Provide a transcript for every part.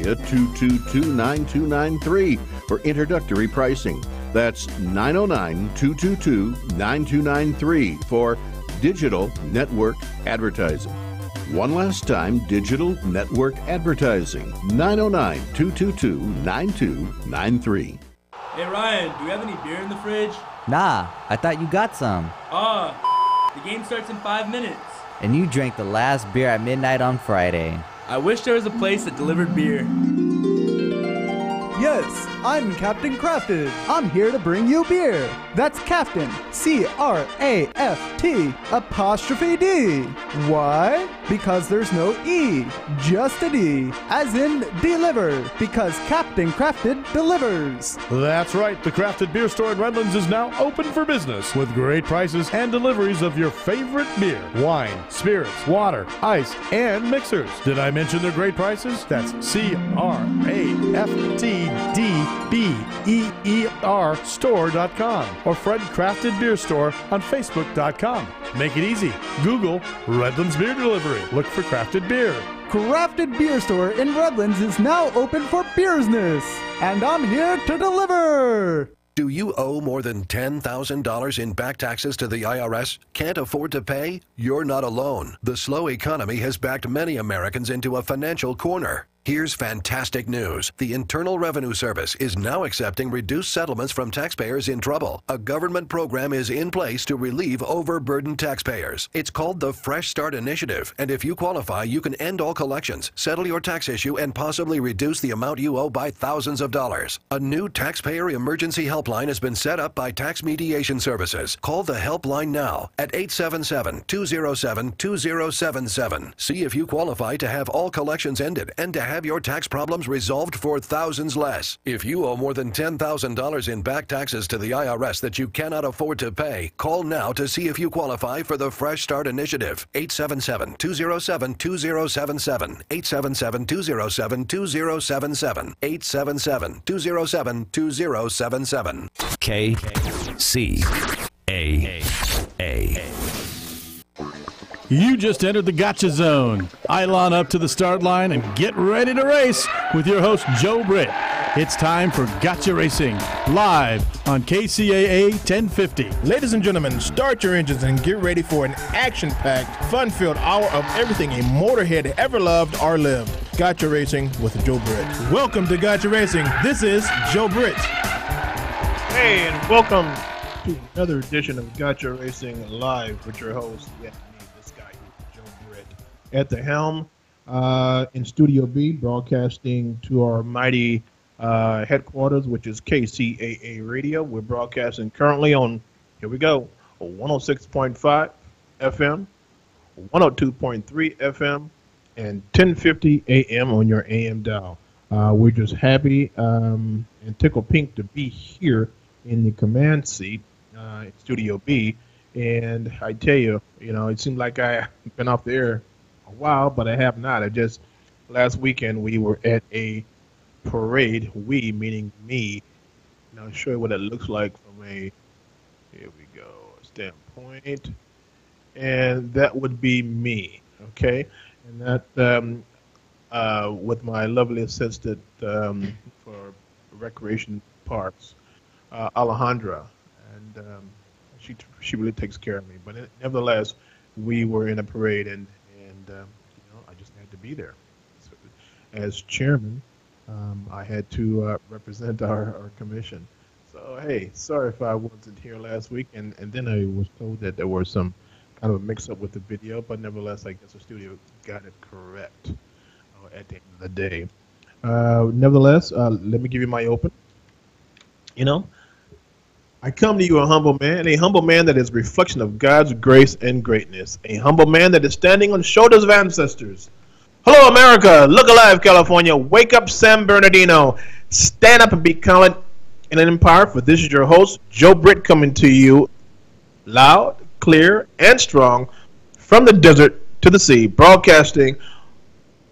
222-9293 for introductory pricing. That's 909-222-9293 for digital network advertising. One last time, digital network advertising, 909-222-9293. Hey Ryan, do we have any beer in the fridge? Nah, I thought you got some. The game starts in 5 minutes. And you drank the last beer at midnight on Friday. I wish there was a place that delivered beer. Yes, I'm Captain Crafted. I'm here to bring you beer. That's Captain, C-R-A-F-T''D. Why? Because there's no E, just a D, as in deliver, because Captain Crafted delivers. That's right, the Crafted Beer Store in Redlands is now open for business with great prices and deliveries of your favorite beer, wine, spirits, water, ice, and mixers. Did I mention their great prices? That's CRAFTDBEER store.com or Fred Crafted Beer Store on Facebook.com. Make it easy. Google Redlands Beer Delivery. Look for Crafted Beer. Crafted Beer Store in Redlands is now open for business, and I'm here to deliver. Do you owe more than $10,000 in back taxes to the IRS? Can't afford to pay? You're not alone. The slow economy has backed many Americans into a financial corner. Here's fantastic news. The Internal Revenue Service is now accepting reduced settlements from taxpayers in trouble. A government program is in place to relieve overburdened taxpayers. It's called the Fresh Start Initiative, and if you qualify, you can end all collections, settle your tax issue, and possibly reduce the amount you owe by thousands of dollars. A new taxpayer emergency helpline has been set up by Tax Mediation Services. Call the helpline now at 877-207-2077. See if you qualify to have all collections ended and to have your tax problems resolved for thousands less. If you owe more than $10,000 in back taxes to the IRS that you cannot afford to pay, call now to see if you qualify for the Fresh Start Initiative. 877-207-2077. 877-207-2077. 877-207-2077. Kcaa. You just entered the Gotcha Zone. Line up to the start line and get ready to race with your host, Joe Britt. It's time for Gotcha Racing, live on Kcaa 1050. Ladies and gentlemen, start your engines and get ready for an action-packed, fun-filled hour of everything a motorhead ever loved or lived. Gotcha Racing with Joe Britt. Welcome to Gotcha Racing. This is Joe Britt. Hey, and welcome to another edition of Gotcha Racing Live with your host, at the helm in Studio B, broadcasting to our mighty headquarters, which is KCAA Radio. We're broadcasting currently on, here we go, 106.5 FM, 102.3 FM, and 1050 AM on your AM dial. We're just happy and tickled pink to be here in the command seat in Studio B. And I tell you, it seemed like I've been off the air a while, but I have not. Last weekend we were at a parade. We, meaning me. I'll show you what it looks like from a, here we go, standpoint. And that would be me, okay? And that, with my lovely assistant for recreation parks, Alejandra. And she really takes care of me. But nevertheless, we were in a parade, and I just had to be there. So, as chairman, I had to represent our commission. So, hey, sorry if I wasn't here last week. And then I was told that there was some kind of a mix-up with the video, but nevertheless, I guess the studio got it correct at the end of the day. Nevertheless, let me give you my open. I come to you a humble man that is a reflection of God's grace and greatness, a humble man that is standing on the shoulders of ancestors. Hello, America. Look alive, California. Wake up, San Bernardino. Stand up and be counted in an empire, for this is your host, Joe Britt, coming to you loud, clear, and strong from the desert to the sea, broadcasting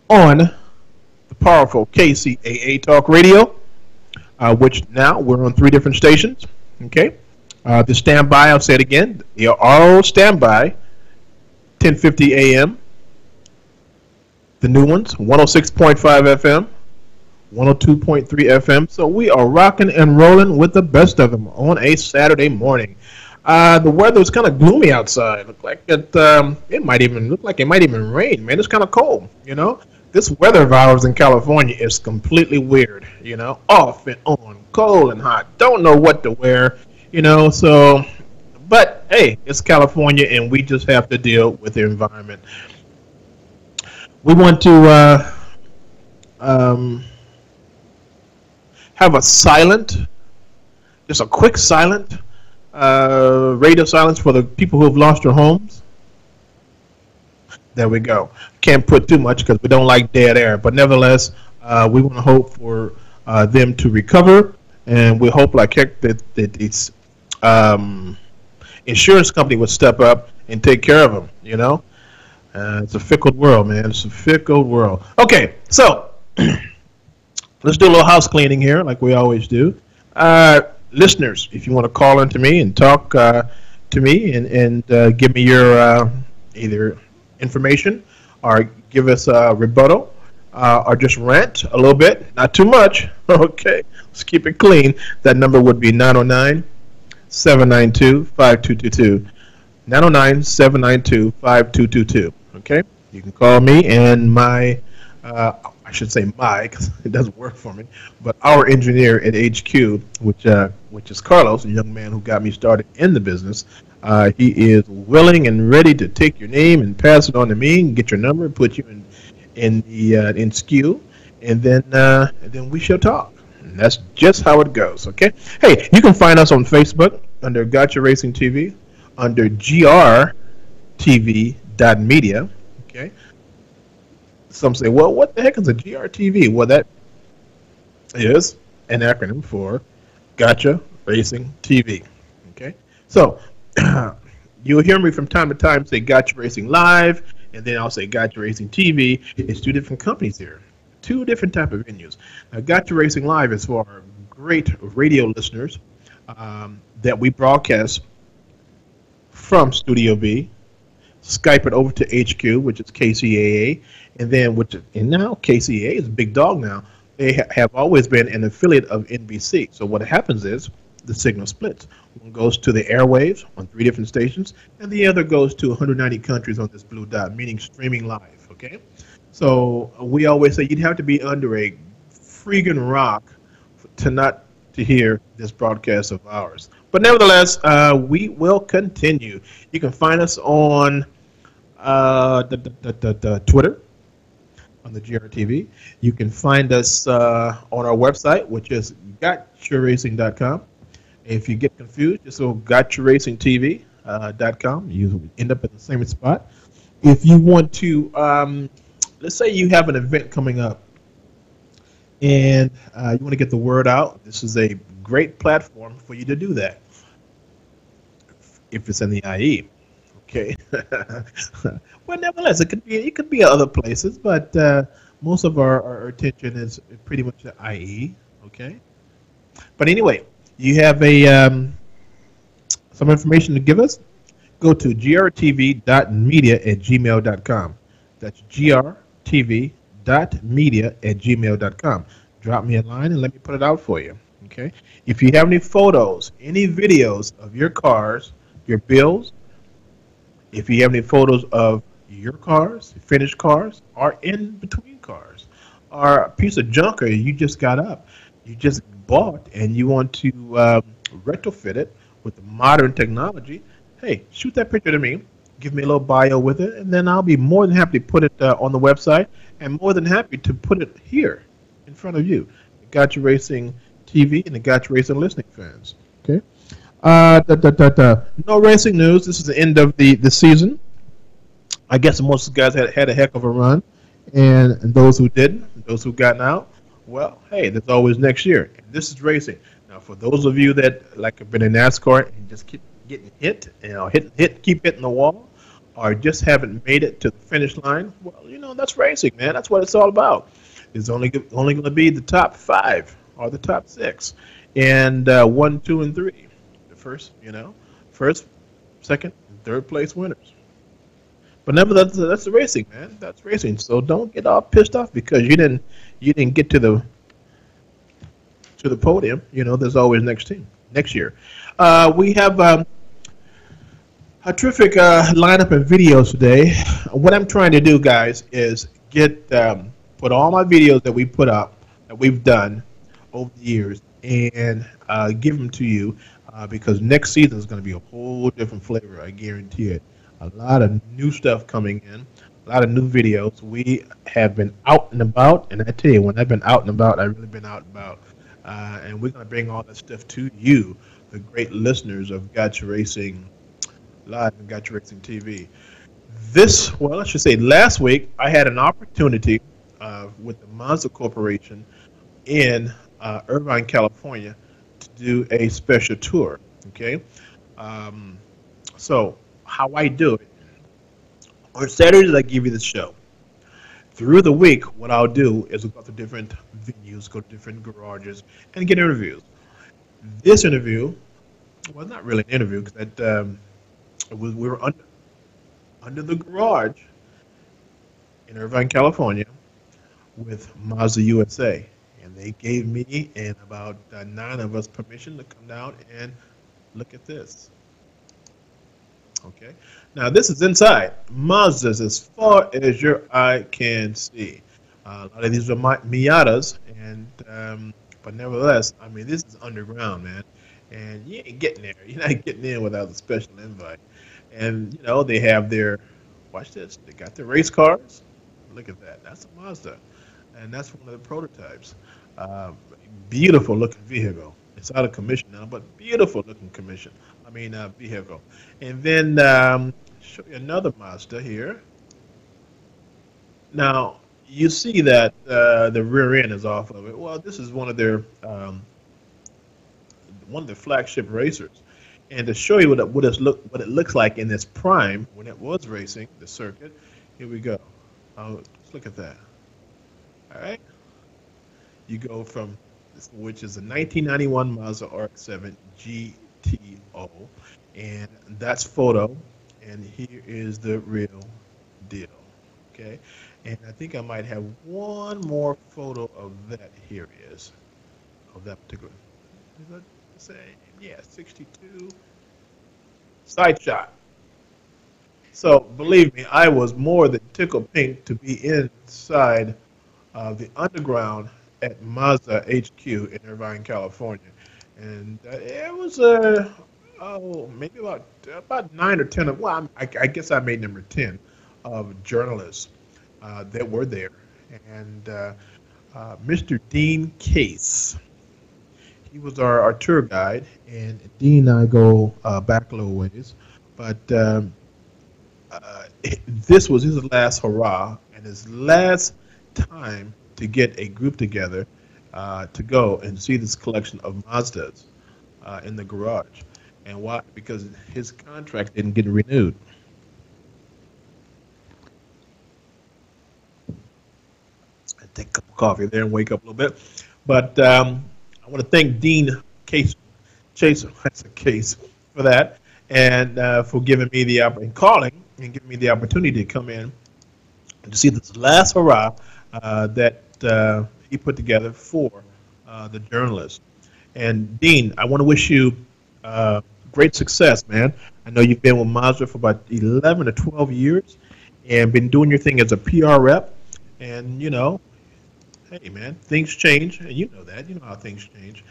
on the powerful KCAA Talk Radio, which now we're on 3 different stations. Okay, the standby, I'll say it again, they are all standby, 1050 AM. The new ones, 106.5 FM, 102.3 FM. So we are rocking and rolling with the best of them on a Saturday morning. The weather is kind of gloomy outside. Look like it might even look like it might even rain. Man, it's kind of cold. This weather of ours in California is completely weird. Off and on, cold and hot. Don't know what to wear. So. But hey, it's California, and we just have to deal with the environment. We want to have a silent, just a quick silent radio silence for the people who have lost their homes. There we go. Can't put too much because we don't like dead air, but nevertheless, we want to hope for them to recover, and we hope like heck that these insurance company would step up and take care of them. It's a fickle world, man. It's a fickle world. Okay, so let's do a little house cleaning here, like we always do. Listeners, if you want to call into me and talk to me and give me your either information or give us a rebuttal or just rant a little bit, not too much. Okay, let's keep it clean. That number would be 909-792-5222. 909-792-5222. Okay, you can call me, and my I should say my, because it doesn't work for me, but our engineer at HQ, which is Carlos, a young man who got me started in the business. He is willing and ready to take your name and pass it on to me and get your number and put you in SKU, and then we shall talk. And that's just how it goes. Okay. Hey, you can find us on Facebook under Kcaa Racing TV, under grtv.media. Okay. Some say, well, what the heck is a GRTV? Well, that is an acronym for Kcaa Racing TV. Okay. So you'll hear me from time to time say Kcaa Racing Live, and then I'll say Kcaa Racing TV. It's two different companies here, two different type of venues. Now, Kcaa Racing Live is for our great radio listeners that we broadcast from Studio B, Skype it over to HQ, which is Kcaa, and then now Kcaa is a big dog now. They have always been an affiliate of NBC. So what happens is the signal splits. One goes to the airwaves on 3 different stations, and the other goes to 190 countries on this blue dot, meaning streaming live. Okay, so we always say you'd have to be under a freaking rock to hear this broadcast of ours. But nevertheless, we will continue. You can find us on the Twitter, on the GRTV. You can find us on our website, which is KcaaRacing.com. If you get confused, just go KcaaRacingTV.com. You end up at the same spot. If you want to, let's say you have an event coming up and you want to get the word out, this is a great platform for you to do that. If it's in the IE, okay. Well, nevertheless, it could be other places, but most of our attention is pretty much the IE, okay. But anyway, you have some information to give us. Go to grtv.media@gmail.com. That's grtv.media@gmail.com. Drop me a line and let me put it out for you. Okay. If you have any photos, any videos of your cars, your bills, if you have any photos of your cars, finished cars, or in between cars, or a piece of junk you just got up, you just bought, and you want to retrofit it with the modern technology, hey, shoot that picture to me, give me a little bio with it, and then I'll be more than happy to put it on the website, and more than happy to put it here in front of you, the Kcaa Racing TV and the Kcaa Racing listening fans. Okay. No racing news. This is the end of the season. I guess most of the guys had a heck of a run, and those who didn't, those who gotten out, well, hey, there's always next year. And this is racing. Now, for those of you that have been in NASCAR and just keep getting hit, keep hitting the wall, or just haven't made it to the finish line, well, that's racing, man. That's what it's all about. It's only going to be the top 5 or the top 6, and 1, 2, and 3. The first, second, and third place winners. But nevertheless, that's the racing, man. That's racing. So don't get all pissed off because you didn't get to the to the podium, there's always next year. We have a terrific lineup of videos today. What I'm trying to do, guys, is put all my videos that we put up, that we've done over the years, and give them to you because next season is going to be a whole different flavor. I guarantee it. A lot of new stuff coming in, a lot of new videos. We have been out and about, and I tell you, when I've been out and about, I've really been out and about. And we're going to bring all that stuff to you, the great listeners of Gotcha Racing Live and Gotcha Racing TV. I should say last week, I had an opportunity with the Mazda Corporation in Irvine, California, to do a special tour. Okay, so how I do it on Saturdays, I give you the show. Through the week, what I'll do is go to different venues, go to different garages, and get interviews. This interview, well, not really an interview, because we were under the garage in Irvine, California, with Mazda USA, and they gave me and about 9 of us permission to come down and look at this. Okay, now this is inside Mazdas as far as your eye can see. A lot of these are Miatas, and but nevertheless, I mean, this is underground, man, and you ain't getting there. You're not getting in without a special invite. And they have watch this. They got their race cars. Look at that. That's a Mazda, and that's one of the prototypes. Beautiful looking vehicle. It's out of commission now, but beautiful looking vehicle. And then show you another Mazda here. Now you see that the rear end is off of it. Well, this is one of their flagship racers. And to show you what it looks like in its prime when it was racing the circuit, here we go. Let's look at that. All right, you go from this, which is a 1991 Mazda RX-7 GTO, and that's photo, and here is the real deal. Okay, and I think I might have one more photo of that. Here it is, of that particular. Is that the same? Yeah, 62 side shot. So believe me, I was more than tickled pink to be inside the underground at Mazda HQ in Irvine, California, and it was maybe about 9 or 10 of I guess I made number 10 of journalists that were there, and Mr. Dean Case. He was our tour guide, and Dean and I go back a little ways. But this was his last hurrah and his last time to get a group together to go and see this collection of Mazdas in the garage. And why? Because his contract didn't get renewed. I take a cup of coffee there and wake up a little bit. But I want to thank Dean Chaser, that's a case, for that, and for giving me the calling and giving me the opportunity to come in and to see this last hurrah that he put together for the journalists. And Dean, I want to wish you great success, man. I know you've been with Mazda for about 11 or 12 years and been doing your thing as a PR rep, and hey, man, things change, and you know that. You know how things change.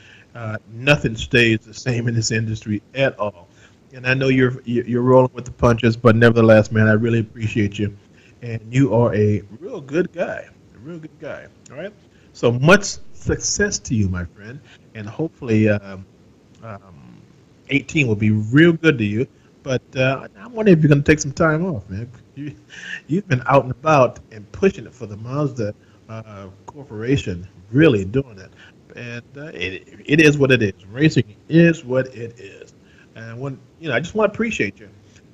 Nothing stays the same in this industry at all. And I know you're rolling with the punches, but nevertheless, man, I really appreciate you. And you are a real good guy, a real good guy. All right? So much success to you, my friend. And hopefully 18 will be real good to you. But I wonder if you're going to take some time off, man. You've been out and about and pushing it for the Mazda Corporation, really doing it, and it is what it is. Racing is what it is, and I just want to appreciate you.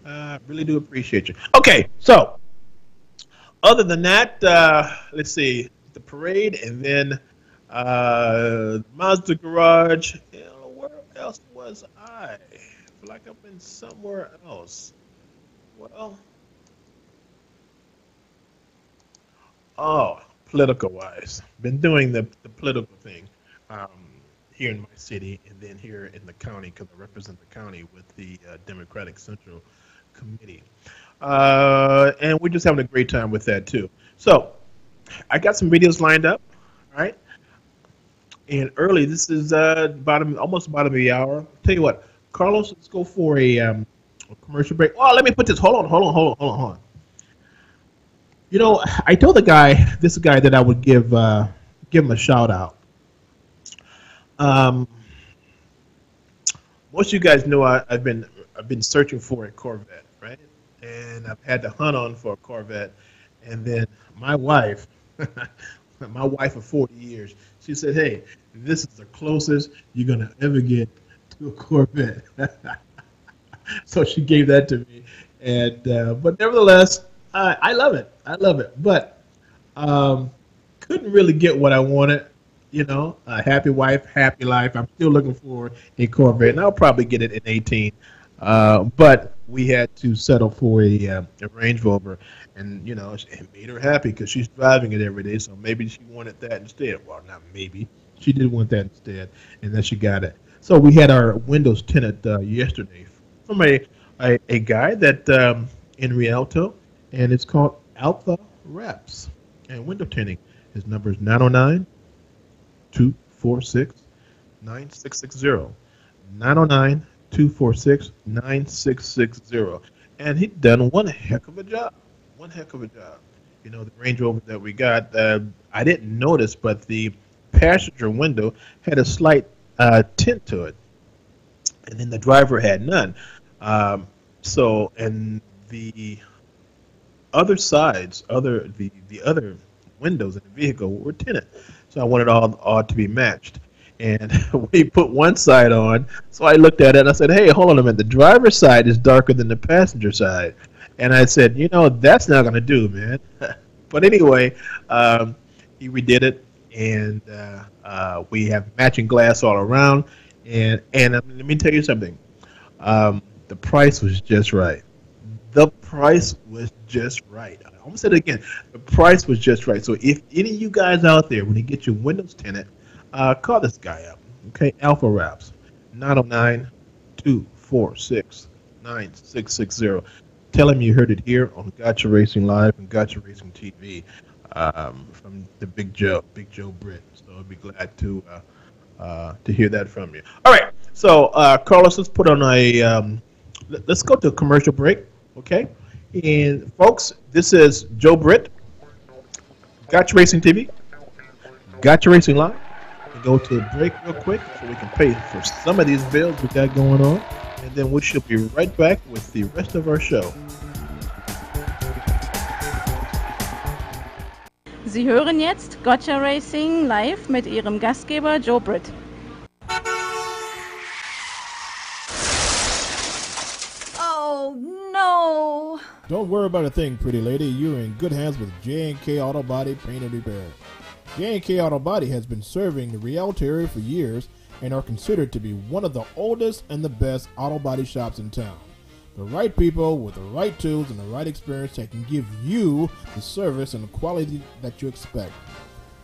I really do appreciate you. Okay, so other than that, let's see the parade, and then Mazda garage. Where else was I? I feel like I've been somewhere else. Well, political wise, been doing the political thing. here in my city and then here in the county because I represent the county with the Democratic Central Committee. And we're just having a great time with that too. So I got some videos lined up, all right? And early, this is almost bottom of the hour. Tell you what, Carlos, let's go for a commercial break. Oh, let me put this. Hold on. You know, I told this guy that I would give him a shout out. Most of you guys know I've been searching for a Corvette, right? And I've had to hunt on for a Corvette, and then my wife, my wife of 40 years, she said, "Hey, this is the closest you're gonna ever get to a Corvette." So she gave that to me, and but nevertheless, I love it. But couldn't really get what I wanted. You know, a happy wife, happy life. I'm still looking for a Corvette, and I'll probably get it in 18. But we had to settle for a Range Rover, and you know, it made her happy because she's driving it every day. So maybe she wanted that instead. Well, not maybe. She did want that instead, and then she got it. So we had our windows tinted yesterday from a guy that in Rialto, and it's called Alpha Wraps and window tinting. His number is 909-246-9660. 909-246-9660. And he'd done one heck of a job. You know, the Range Rover that we got, I didn't notice, but the passenger window had a slight tint to it. And then the driver had none. So, and the other sides, the other windows in the vehicle were tinted. So I wanted all to be matched. And we put one side on, so I looked at it and I said, "Hey, hold on a minute. The driver's side is darker than the passenger side." And I said, "You know, that's not going to do, man." But anyway, he redid it, and we have matching glass all around. And let me tell you something. The price was just right. I'm going to say it again. The price was just right. So if any of you guys out there, when you get your windows tinted, call this guy up. Okay, Alpha Wraps, 909-246-9660. Tell him you heard it here on Gotcha Racing Live and Gotcha Racing TV from the Big Joe Britt. So I'll be glad to hear that from you. All right, so Carlos, let's put on let's go to a commercial break. Okay, and folks, this is Joe Britt, Gotcha Racing TV, Gotcha Racing Live. We'll go to a break real quick so we can pay for some of these bills we got going on, and then we shall be right back with the rest of our show. Sie hören jetzt Gotcha Racing live mit Ihrem Gastgeber Joe Britt. Oh no! Don't worry about a thing, pretty lady. You're in good hands with J&K Auto Body Paint and Repair. J&K Auto Body has been serving the Rialto area for years and are considered to be one of the oldest and the best auto body shops in town. The right people with the right tools and the right experience that can give you the service and the quality that you expect.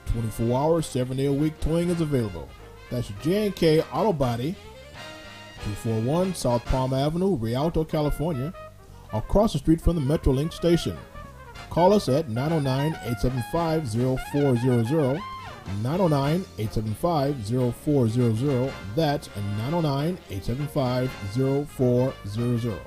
24 hours, 7 day a week towing is available. That's J&K Auto Body, 241 South Palm Avenue, Rialto, California, across the street from the Metrolink station. Call us at 909-875-0400, 909-875-0400. That's 909-875-0400.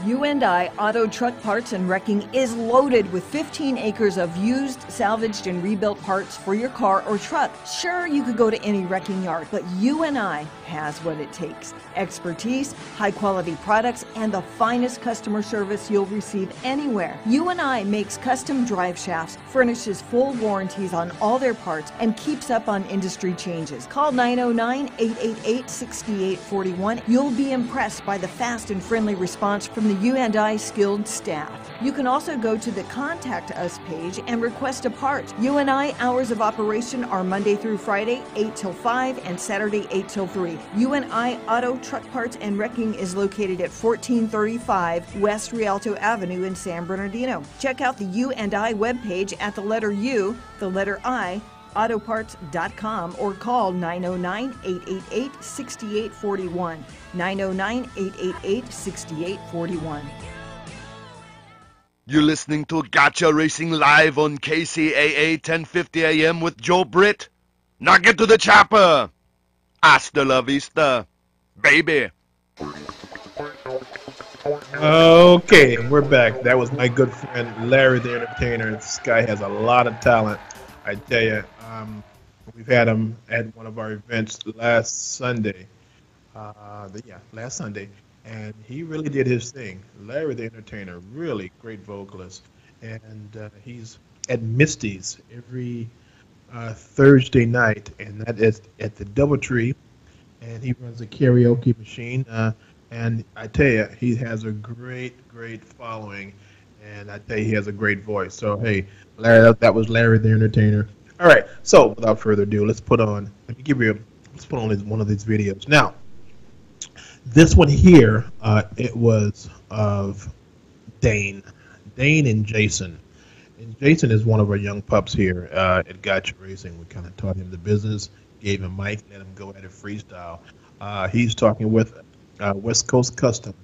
U&I Auto Truck Parts and Wrecking is loaded with 15 acres of used, salvaged, and rebuilt parts for your car or truck. Sure, you could go to any wrecking yard, but U&I has what it takes. Expertise, high-quality products, and the finest customer service you'll receive anywhere. U&I makes custom drive shafts, furnishes full warranties on all their parts, and keeps up on industry changes. Call 909-888-6841. You'll be impressed by the fast and friendly response from the U&I skilled staff. You can also go to the Contact Us page and request a part. U&I hours of operation are Monday through Friday, 8 till 5, and Saturday, 8 till 3. U&I Auto Truck Parts and Wrecking is located at 1435 West Rialto Avenue in San Bernardino. Check out the U&I webpage at the letter U, the letter I, KCAAutoparts.com or call 909-888-6841. 909-888-6841. You're listening to Gotcha Racing live on KCAA 1050 AM with Joe Britt. Now get to the chopper. Hasta la vista, baby. Okay, and we're back. That was my good friend Larry the Entertainer. This guy has a lot of talent, I tell you. We've had him at one of our events last Sunday. Last Sunday. And he really did his thing. Larry the Entertainer, really great vocalist. And he's at Misty's every Thursday night, and that is at the Doubletree. And he runs a karaoke machine. And I tell you, he has a great following. And I tell you, he has a great voice. So, hey, Larry, that was Larry the Entertainer. All right, so without further ado, let's put on one of these videos. Now, this one here, it was of Dane and Jason. And Jason is one of our young pups here at Gotcha Racing. We kind of taught him the business, gave him a mic, let him go at it freestyle. He's talking with West Coast Customs,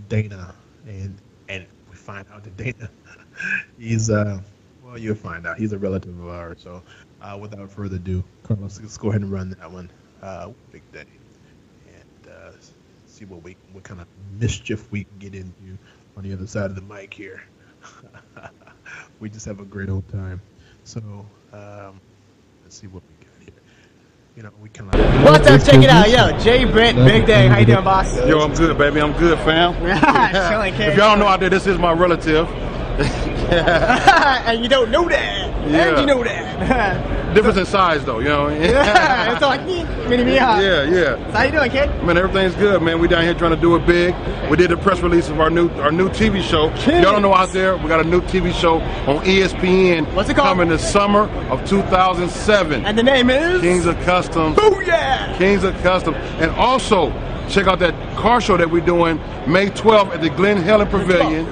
Dana, and we find out that Dana, he's well, you'll find out. He's a relative of ours. So without further ado, Carlos, let's go ahead and run that one. Big Day. See what kind of mischief we can get into on the other side of the mic here. We just have a great old time. So let's see what we got here. You know, we kind of. What's up? Check it out, yo. Jay Britt, Big Day. How you doing, boss? Yo, I'm good, baby. I'm good, fam. Chilling, if y'all don't know out there, this is my relative. And you don't know that. Yeah. And you know that. Difference in size, though, you know. Yeah, it's like mini, huh? Yeah. So how you doing, kid? Man, everything's good, man. We down here trying to do it big. We did a press release of our new TV show. Y'all don't know out there, we got a new TV show on ESPN. What's it called? Coming this summer of 2007. And the name is? Kings of Customs. Booyah! Kings of Customs. And also, check out that car show that we're doing May 12th at the Glen Helen Pavilion.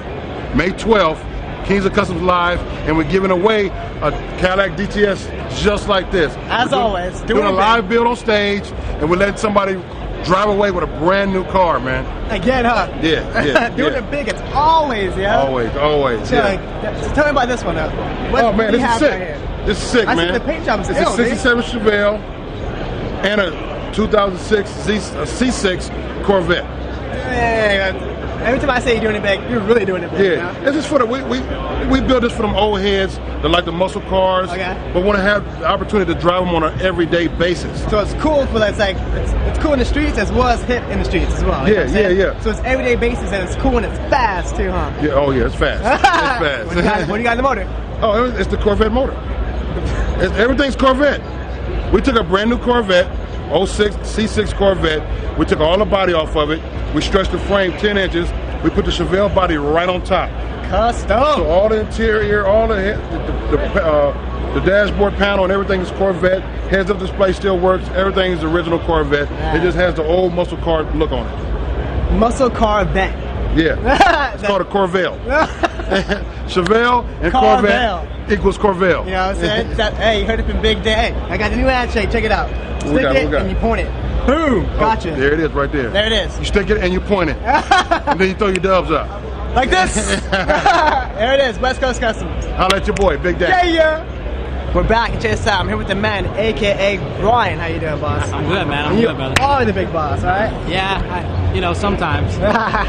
May 12th. Kings of Customs Live, and we're giving away a Cadillac DTS just like this. As always, doing a live build on stage, and we're letting somebody drive away with a brand new car, man. Again, huh? Yeah. Doing it big, it's always, yeah? Always. So tell me about this one, though. What man, this is sick. Right this is sick, man. I see the paint job is It's a 67 Chevelle and a 2006 C6 Corvette. Every time I say you're doing it big, you're really doing it big. Yeah, it's just for the we build this for them old heads that like the muscle cars, but want to have the opportunity to drive them on an everyday basis. So it's cool for it's cool in the streets as well as hit in the streets as well. Yeah. So it's everyday basis and it's cool and it's fast too, huh? Yeah. It's fast. It's fast. What do you got in the motor? Oh, it's the Corvette motor. Everything's Corvette. We took a brand new Corvette, 06 C6 Corvette. We took all the body off of it. We stretched the frame 10 inches. We put the Chevelle body right on top. Custom. So all the interior, all the dashboard panel and everything is Corvette. Heads-up display still works. Everything is the original Corvette. It just has the old muscle car look on it. Muscle Corvette. Yeah. It's called a Corvelle. Chevelle and Corvette equals Corvelle. You know what I'm saying? Hey, you heard it from Big Day. Hey, I got the new handshake. Check it out. Stick it and you point it. Boom! Gotcha. There it is, right there. There it is. You stick it and you point it, and then you throw your dubs up. Like this. There it is. West Coast Customs. Holla at your boy, Big Day. Yeah. We're back and check this out. I'm here with the man, aka Brian. How you doing, boss? I'm good, man. I'm good, brother. You are the big boss, all right? Yeah, sometimes.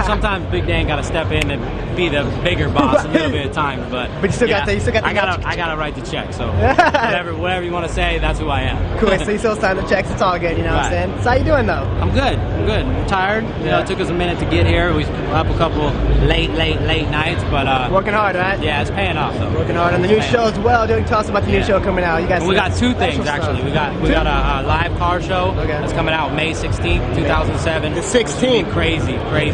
Sometimes Big Dan got to step in and be the bigger boss a little bit of time, but you still got the. I gotta write the check. So whatever you want to say, that's who I am. Cool. So you still sign the checks. It's all good. You know what I'm saying? So how you doing though? I'm good. I'm tired. You know, it took us a minute to get here. We up a couple late nights, but working hard, right? Yeah, it's paying off though. Working hard on the new show as well. Tell us about the new show coming out. You guys. We got two things actually. We got a live car show that's coming out May 16th, 2007. The 16th. gonna be crazy,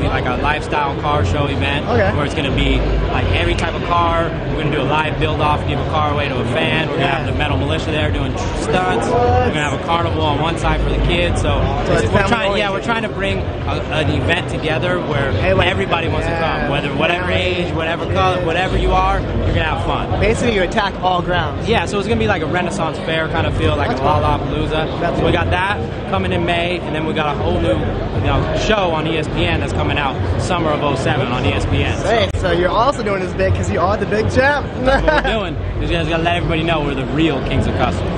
like a lifestyle car show event where it's gonna be like every type of car. We're gonna do a live build-off, give a car away to a fan. We're gonna have the Metal Militia there doing stunts. We're gonna have a carnival on one side for the kids. So we're trying to bring an event together where everybody wants to come, whatever age, whatever color, whatever you are, you're gonna have fun. Basically, you attack all grounds. Yeah, so it's gonna be like a Renaissance fair kind of feel, like a Lollapalooza. So we got that coming in May, and then we got a whole new show on ESPN that's coming out summer of '07 on ESPN. So you're also doing this big because you are the big champ. That's what we're doing. You guys gotta let everybody know we're the real Kings of Customs.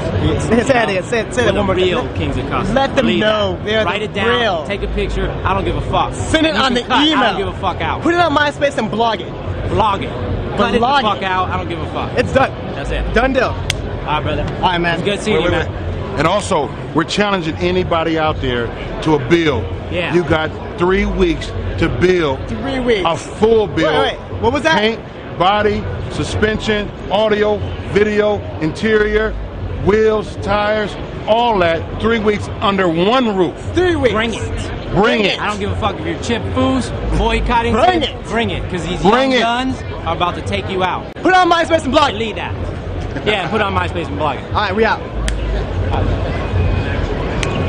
Say that one more time. Real Kings of Customs. Let them know. Write it down. Real. Take a picture. I don't give a fuck. Send it on the email. I don't give a fuck out. Put it on MySpace and blog it. Blog it. Cut it the fuck out. I don't give a fuck. It's done. That's it. Done deal. All right, brother. All right, man. It's good seeing you, man. And also, we're challenging anybody out there to a build. Yeah. You got 3 weeks to build 3 weeks. A full build. Wait. What was that? Paint, body, suspension, audio, video, interior, wheels, tires, all that. 3 weeks under one roof. 3 weeks. Bring it. Bring it. I don't give a fuck if you're Chip Foose, boycotting. Bring it. Bring it, because these young guns are about to take you out. Put it on MySpace and blog it. Lead that. Yeah, put it on MySpace and blog it. All right, we out.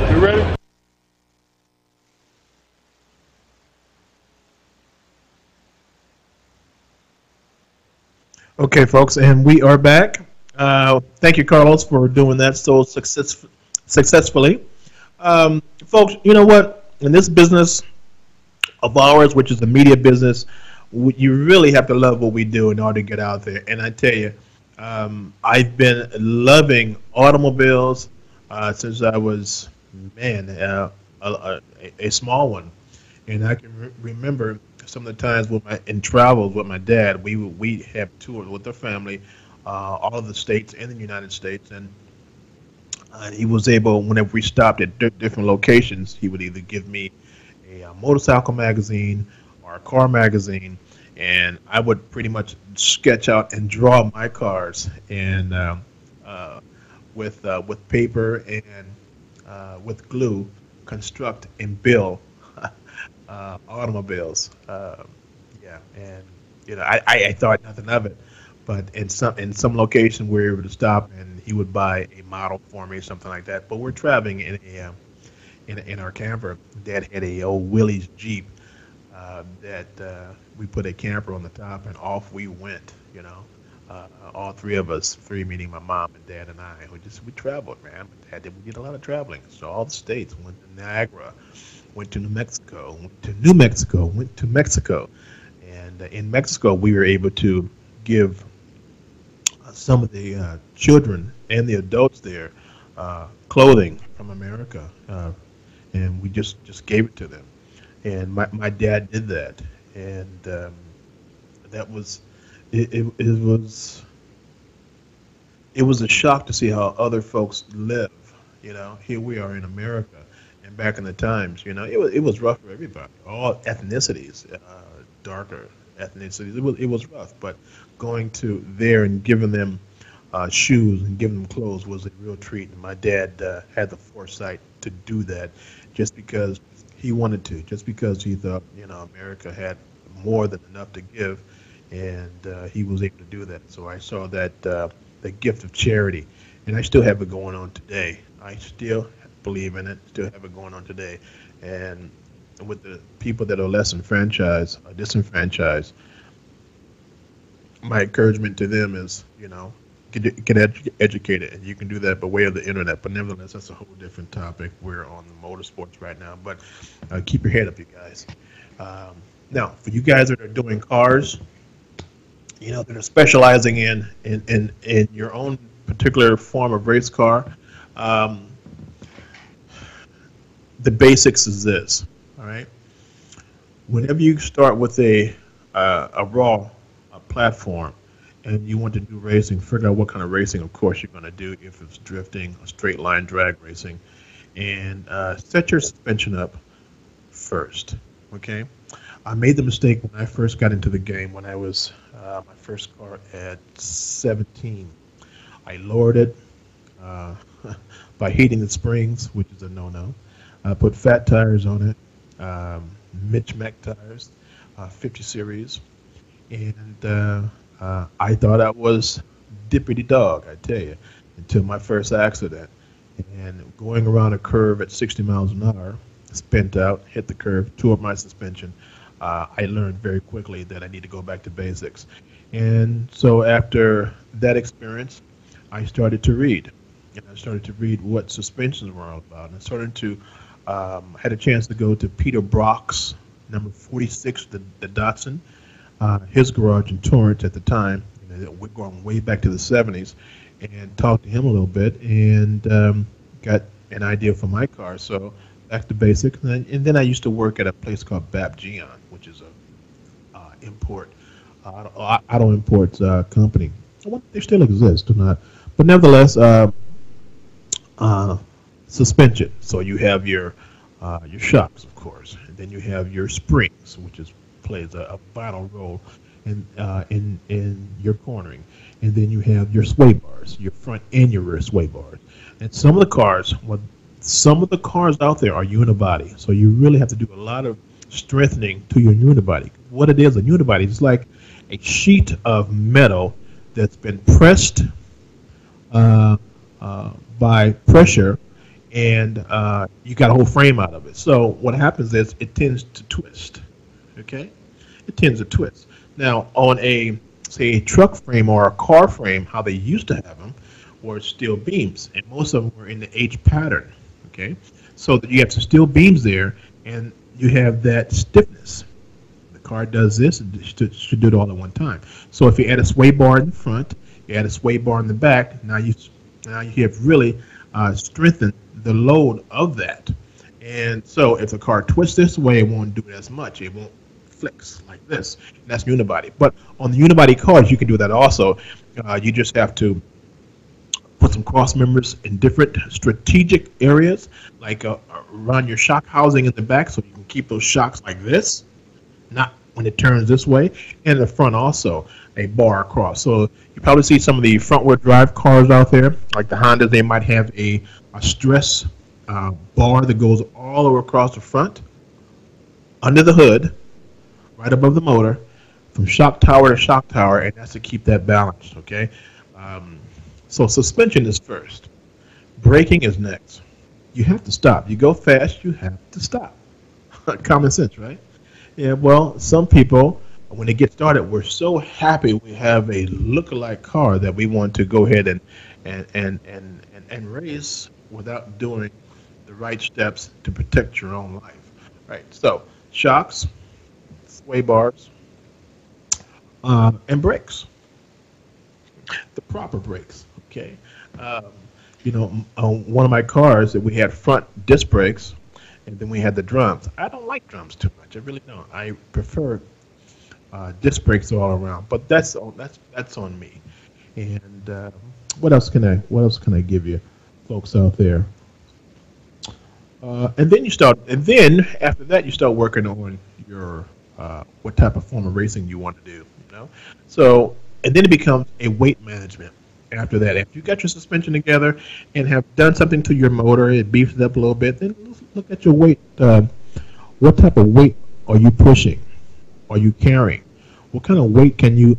You ready? Okay, folks, and we are back. Thank you, Carlos, for doing that so successfully. Folks, you know what? In this business of ours, which is the media business, you really have to love what we do in order to get out there. And I tell you, I've been loving automobiles since I was, a small one. And I can remember some of the times in travels with my dad, we have toured with the family, all of the states in the United States, and he was able, whenever we stopped at different locations, he would either give me a motorcycle magazine or a car magazine, and I would pretty much sketch out and draw my cars, and with paper and with glue, construct and build automobiles. And I thought nothing of it, but in some location we were able to stop, and he would buy a model for me, something like that. But we're traveling in our camper. Dad had a old Willys Jeep that we put a camper on the top, and off we went. All three of us, three meaning my mom and dad and I, we traveled, man. We did a lot of traveling. So all the states, went to Niagara, went to New Mexico, went to Mexico. And in Mexico, we were able to give some of the children and the adults there clothing from America, and we just gave it to them. And my dad did that, and that was it was a shock to see how other folks live. Here we are in America, and back in the times, it was rough for everybody, all ethnicities, darker ethnicities. It was rough, but going to there and giving them shoes and giving them clothes was a real treat. And my dad had the foresight to do that, just because he wanted to, just because he thought America had more than enough to give, and he was able to do that. So I saw that the gift of charity, and I still have it going on today. I still believe in it, still have it going on today, and with the people that are less enfranchised or disenfranchised, my encouragement to them is, get educated, and you can do that by way of the internet. But nevertheless, that's a whole different topic. We're on the motorsports right now, but keep your head up, you guys. Now, for you guys that are doing cars, that are specializing in your own particular form of race car, the basics is this. All right. Whenever you start with a raw platform and you want to do racing, figure out what kind of racing, of course, you're going to do, if it's drifting or straight line drag racing, and set your suspension up first. Okay. I made the mistake when I first got into the game, when I was my first car at 17. I lowered it by heating the springs, which is a no-no. I put fat tires on it, Mitch Mac tires, 50 series, and I thought I was dippity dog, I tell you, until my first accident. And going around a curve at 60 miles an hour, spent out, hit the curve, tore up my suspension. I learned very quickly that I need to go back to basics. And so after that experience, I started to read. And I started to read what suspensions were all about. And I started to, had a chance to go to Peter Brock's number 46, the Datsun, his garage in Torrance at the time. We're going way back to the 70s, and talked to him a little bit, and got an idea for my car. So back to basics, and then I used to work at a place called BAP Geon, which is a auto imports company. They still exist or not, but nevertheless, suspension. So you have your shocks, of course, and then you have your springs, which plays a vital role in your cornering, and then you have your sway bars, your front and your rear sway bars. And some of the cars out there are unibody, so you really have to do a lot of strengthening to your unibody. What it is, a unibody is like a sheet of metal that's been pressed by pressure, and you got a whole frame out of it. So what happens is it tends to twist. Okay, it tends to twist. Now, on say a truck frame or a car frame, how they used to have them were steel beams, and most of them were in the H pattern. Okay, so that you have some steel beams there, and you have that stiffness. The car does this, and it should do it all at one time. So if you add a sway bar in the front, you add a sway bar in the back, now you have really strengthened the load of that. And so if the car twists this way, it won't do it as much. It won't flex like this. And that's unibody. But on the unibody cars, you can do that also. You just have to put some cross members in different strategic areas, like around your shock housing in the back, so you can keep those shocks like this, not when it turns this way, and in the front also a bar across. So you probably see some of the front-wheel drive cars out there, like the Hondas. They might have a stress bar that goes all the way across the front, under the hood, right above the motor, from shock tower to shock tower, and that's to keep that balanced. Okay. So suspension is first. Braking is next. You have to stop. You go fast, you have to stop. Common sense, right? Yeah, well, some people, when they get started, we're so happy we have a look-alike car that we want to go ahead and race without doing the right steps to protect your own life. Right. So shocks, sway bars, and brakes. The proper brakes. Okay. One of my cars that we had front disc brakes, and then we had the drums. I don't like drums too much. I really don't. I prefer disc brakes all around. But that's on me. And what else can I give you, folks out there? And then after that you start working on your what type of form of racing you want to do. So, and then it becomes a weight management. After that, after you got your suspension together and have done something to your motor, it beefs it up a little bit, then look at your weight. What type of weight are you pushing? Are you carrying? What kind of weight can you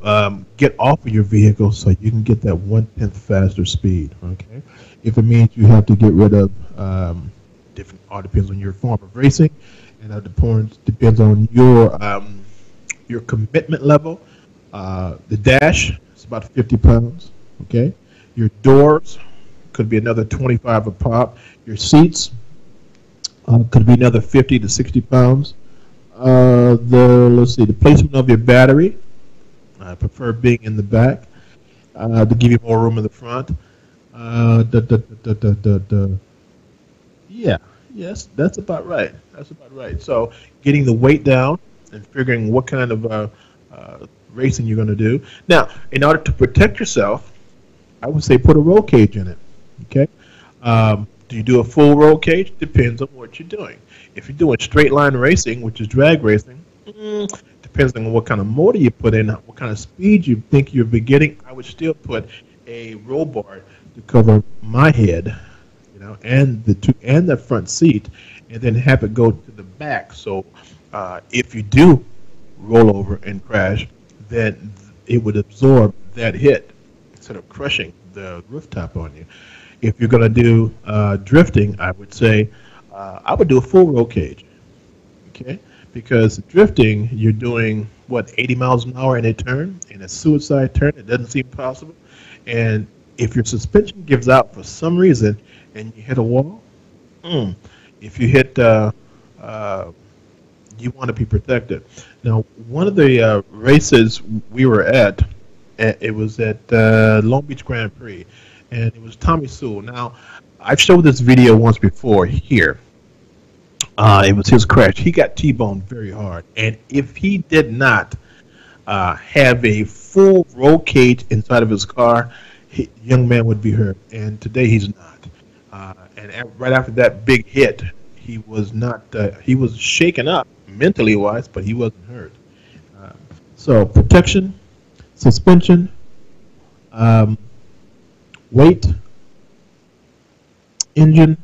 get off of your vehicle so you can get that 1/10 faster speed? Okay, if it means you have to get rid of different, all depends on your form of racing, and that depends on your commitment level. The dash is about 50 pounds. Okay, your doors could be another 25 a pop. Your seats could be another 50 to 60 pounds. The placement of your battery, I prefer being in the back to give you more room in the front. Yes, that's about right. So getting the weight down and figuring what kind of racing you're going to do. Now, in order to protect yourself, I would say put a roll cage in it. Okay. Do you do a full roll cage? Depends on what you're doing. If you're doing straight line racing, which is drag racing, depends on what kind of motor you put in, what kind of speed you think you'll be getting. I would still put a roll bar to cover my head, and the front seat, and then have it go to the back. So if you do roll over and crash, then it would absorb that hit instead of crushing the rooftop on you. If you're going to do drifting, I would say I would do a full roll cage. Okay, because drifting, you're doing what, 80 miles an hour in a turn, in a suicide turn. It doesn't seem possible. And if your suspension gives out for some reason and you hit a wall, if you hit, you want to be protected. Now, one of the races we were at, it was at Long Beach Grand Prix, and it was Tommy Sewell. Now, I've showed this video once before here. It was his crash. He got T-boned very hard, and if he did not have a full roll cage inside of his car, young man would be hurt. And today he's not. And right after that big hit, he was not. He was shaken up mentally wise, but he wasn't hurt. So protection, suspension, weight, engine.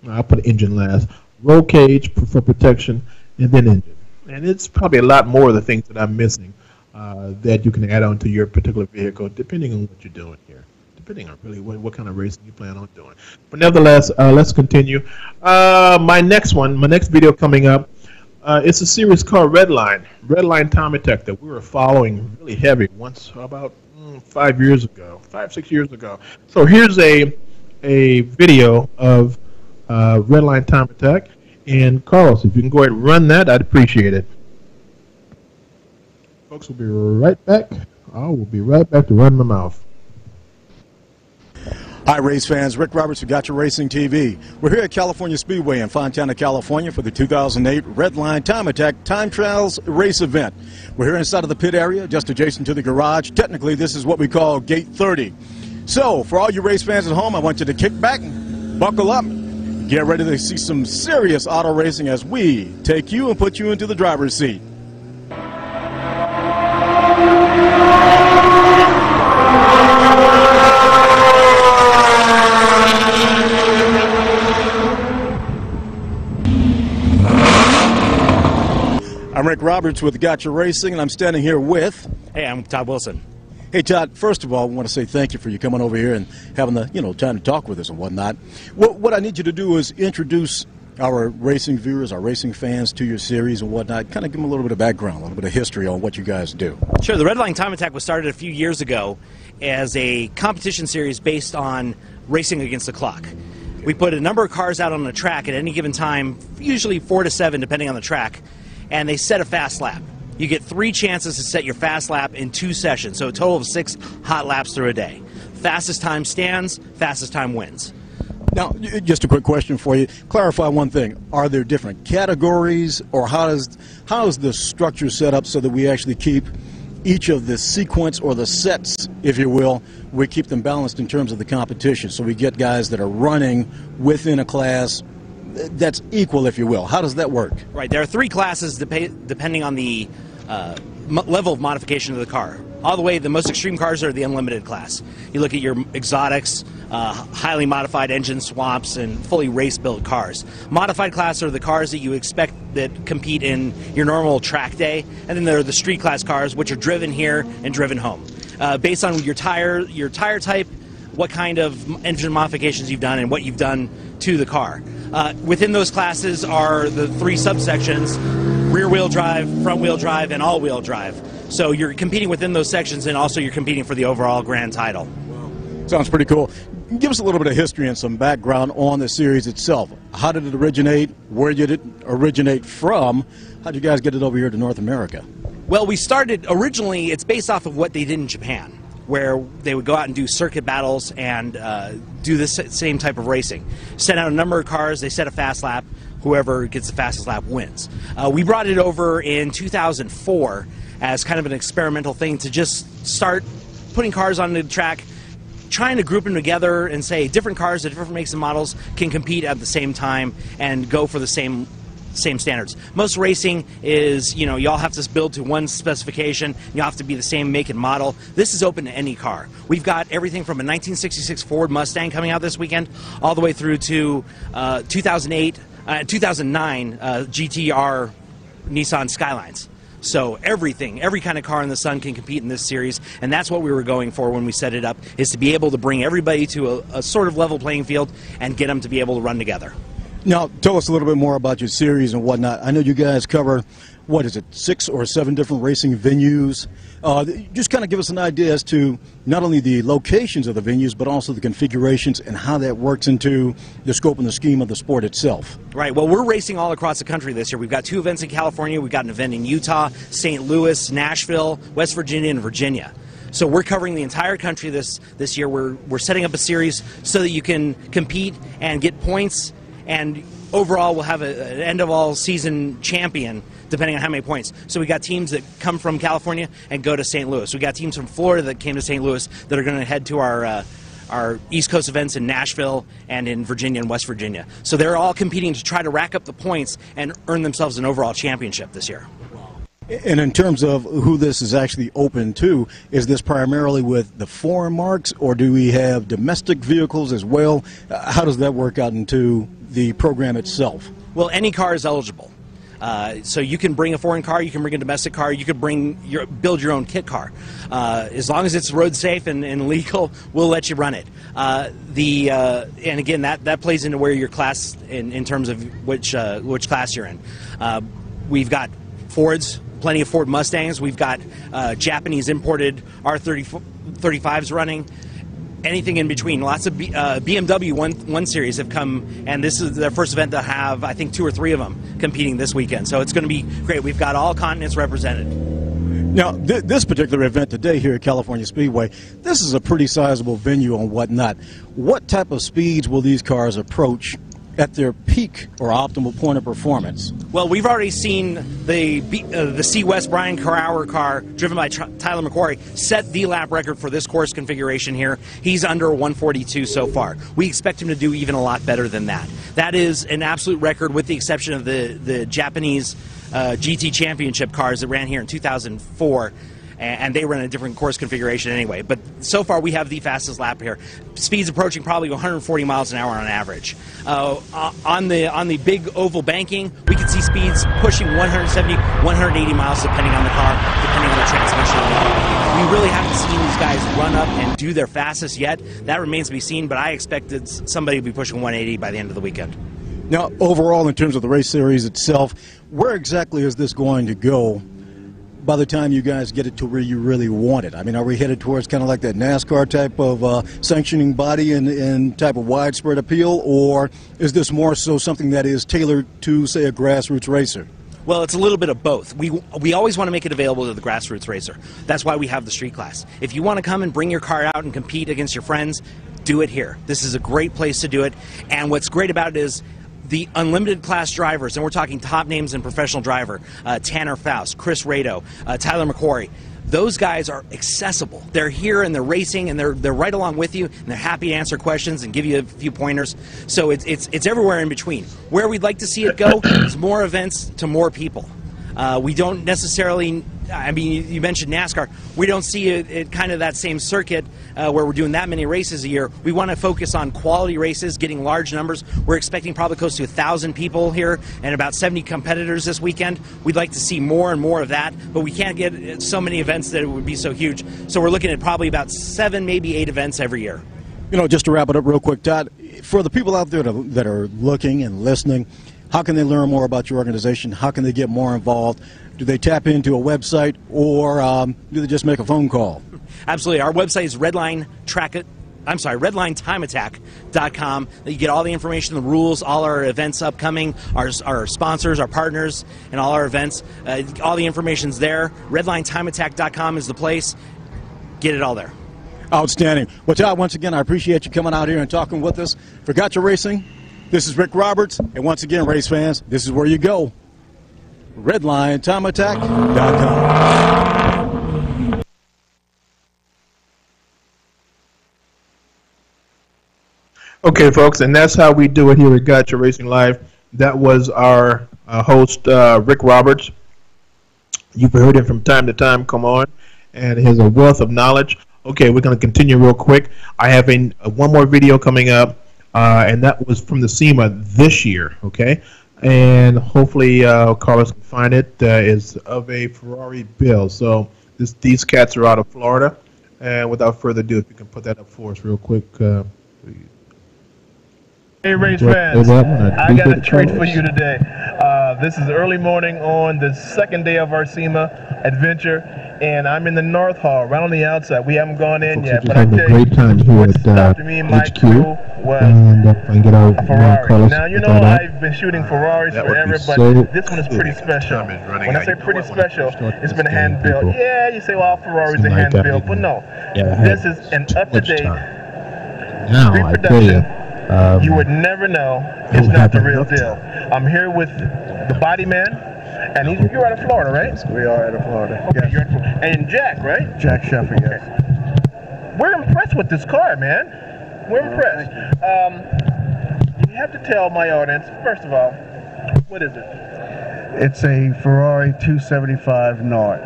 I'll put engine last. Roll cage for protection, and then engine. And it's probably a lot more of the things that I'm missing that you can add on to your particular vehicle, depending on what you're doing here, depending on really what kind of racing you plan on doing. But nevertheless, let's continue. My next video coming up, it's a series called Redline Time Attack that we were following really heavy once about 5 years ago, 5-6 years ago. So here's a video of Redline Time Attack. And Carlos, if you can go ahead and run that, I'd appreciate it. Folks, we'll be right back. I will be right back to run my mouth. Hi, race fans. Rick Roberts with Kcaa Racing TV. We're here at California Speedway in Fontana, California for the 2008 Redline Time Attack Time Trials Race event. We're here inside of the pit area, just adjacent to the garage. Technically, this is what we call Gate 30. So, for all you race fans at home, I want you to kick back, buckle up, get ready to see some serious auto racing as we take you and put you into the driver's seat. I'm Rick Roberts with Kcaa Racing, and I'm standing here with... Hey, I'm Todd Wilson. Hey, Todd, first of all, I want to say thank you for you coming over here and having the, time to talk with us and whatnot. What I need you to do is introduce our racing viewers, our racing fans to your series and whatnot. Kind of give them a little bit of background, a little bit of history on what you guys do. Sure. The Redline Time Attack was started a few years ago as a competition series based on racing against the clock. We put a number of cars out on the track at any given time, usually 4 to 7 depending on the track, and they set a fast lap. You get 3 chances to set your fast lap in 2 sessions, so a total of 6 hot laps through a day. Fastest time stands, fastest time wins. Now, just a quick question for you. Clarify one thing. Are there different categories, or how is the structure set up so that we actually keep each of the sequence or the sets, if you will, we keep them balanced in terms of the competition, so we get guys that are running within a class that's equal, if you will? How does that work? Right. There are 3 classes depending on the level of modification of the car. All the way, the most extreme cars are the unlimited class. You look at your exotics, highly modified engine swaps, and fully race-built cars. Modified class are the cars that you expect that compete in your normal track day, and then there are the street class cars, which are driven here and driven home. Based on your tire type, what kind of engine modifications you've done, and what you've done to the car. Within those classes are the 3 subsections: rear-wheel drive, front-wheel drive, and all-wheel drive. So you're competing within those sections, and also you're competing for the overall grand title. Sounds pretty cool. Give us a little bit of history and some background on the series itself. How did it originate? Where did it originate from? How did you guys get it over here to North America? Well, we started originally, it's based off of what they did in Japan, where they would go out and do circuit battles and do the same type of racing. Send out a number of cars, they set a fast lap, whoever gets the fastest lap wins. We brought it over in 2004 as kind of an experimental thing to just start putting cars on the track, trying to group them together and say different cars of different makes and models can compete at the same time and go for the same same standards. Most racing is, you know, you all have to build to one specification. You all have to be the same make and model. This is open to any car. We've got everything from a 1966 Ford Mustang coming out this weekend, all the way through to 2009 GTR Nissan Skylines. So everything, every kind of car in the sun can compete in this series, and that's what we were going for when we set it up, is to be able to bring everybody to a sort of level playing field and get them to be able to run together. Now, tell us a little bit more about your series and whatnot. I know you guys cover, what is it, 6 or 7 different racing venues. Just kind of give us an idea as to not only the locations of the venues, but also the configurations and how that works into the scope and the scheme of the sport itself. Right. Well, we're racing all across the country this year. We've got 2 events in California. We've got an event in Utah, St. Louis, Nashville, West Virginia, and Virginia. So we're covering the entire country this year. We're setting up a series so that you can compete and get points, and overall we'll have an end-of-all-season champion depending on how many points. So we got teams that come from California and go to St. Louis. We got teams from Florida that came to St. Louis that are going to head to our East Coast events in Nashville and in Virginia and West Virginia. So they're all competing to try to rack up the points and earn themselves an overall championship this year. And in terms of who this is actually open to, is this primarily with the foreign marks, or do we have domestic vehicles as well? How does that work out into the program itself? Well, any car is eligible. So you can bring a foreign car, you can bring a domestic car, you could build your own kit car. As long as it's road safe and legal, we'll let you run it. And again, that plays into where your class in terms of which class you're in. We've got Fords, plenty of Ford Mustangs. We've got Japanese imported R35s running. Anything in between. Lots of BMW 1 Series have come, and this is their first event to have, I think, 2 or 3 of them competing this weekend. So it's going to be great. We've got all continents represented. Now, this particular event today here at California Speedway, this is a pretty sizable venue and whatnot. What type of speeds will these cars approach at their peak or optimal point of performance? Well, we've already seen the C West Brian Carauer car, driven by Tyler McQuarrie, set the lap record for this course configuration here. He's under 142 so far. We expect him to do even a lot better than that. That is an absolute record, with the exception of the Japanese GT Championship cars that ran here in 2004. And they run a different course configuration anyway. But so far, we have the fastest lap here. Speeds approaching probably 140 miles an hour on average. On the big oval banking, we can see speeds pushing 170, 180 miles depending on the car, depending on the transmission of the car. We really haven't seen these guys run up and do their fastest yet. That remains to be seen, but I expected somebody to be pushing 180 by the end of the weekend. Now, overall, in terms of the race series itself, where exactly is this going to go by the time you guys get it to where you really want it? I mean, are we headed towards kind of like that NASCAR type of sanctioning body and type of widespread appeal, or is this more so something that is tailored to, say, a grassroots racer? Well, it's a little bit of both. We always want to make it available to the grassroots racer. That's why we have the street class. If you want to come and bring your car out and compete against your friends, do it here. This is a great place to do it. And what's great about it is the unlimited class drivers, and we're talking top names in professional driver, Tanner Faust, Chris Rado, Tyler McQuarrie. Those guys are accessible. They're here and they're racing and they're right along with you, and they're happy to answer questions and give you a few pointers. So it's everywhere in between. Where we'd like to see it go is more events to more people. We don't necessarily, I mean, you mentioned NASCAR. We don't see it kind of that same circuit where we're doing that many races a year. We want to focus on quality races, getting large numbers. We're expecting probably close to 1,000 people here and about 70 competitors this weekend. We'd like to see more and more of that, but we can't get so many events that it would be so huge. So we're looking at probably about 7, maybe 8 events every year. You know, just to wrap it up real quick, Todd, for the people out there that are looking and listening, how can they learn more about your organization? How can they get more involved? Do they tap into a website, or do they just make a phone call? Absolutely. Our website is redlinetimeattack.com. You get all the information, the rules, all our events upcoming, our sponsors, our partners, and all our events. All the information's there. Redlinetimeattack.com is the place. Get it all there. Outstanding. Well, Todd, once again, I appreciate you coming out here and talking with us. For Kcaa Racing, this is Rick Roberts, and once again, race fans, this is where you go. RedlineTimeAttack.com. Okay, folks, and that's how we do it here at Kcaa Racing Live. That was our host, Rick Roberts. You've heard him from time to time come on, and he has a wealth of knowledge. Okay, we're going to continue real quick. I have one more video coming up, and that was from the SEMA this year, okay? And hopefully Carlos can find it. Is of a Ferrari build. So these cats are out of Florida. And without further ado, if you can put that up for us real quick, please. Hey race fans, I got a treat for you today. This is early morning on the second day of our SEMA adventure, and I'm in the North Hall, right on the outside. We haven't gone in yet, but I tell you, what stopped me and my crew was a Ferrari. Now, you know, I've been shooting Ferraris forever, but this one is pretty special. When I say pretty special, it's been hand-built. Yeah, you say, well, Ferraris are hand-built, but no. This is an up-to-date reproduction. You would never know it's not the real deal. I'm here with the body man, and you're out of Florida, right? We are out of Florida. Okay, you're out of Florida. And Jack, right? Jack Sheffer, yes. We're impressed with this car, man. We're impressed. You have to tell my audience, first of all, what is it? It's a Ferrari 275 Nord.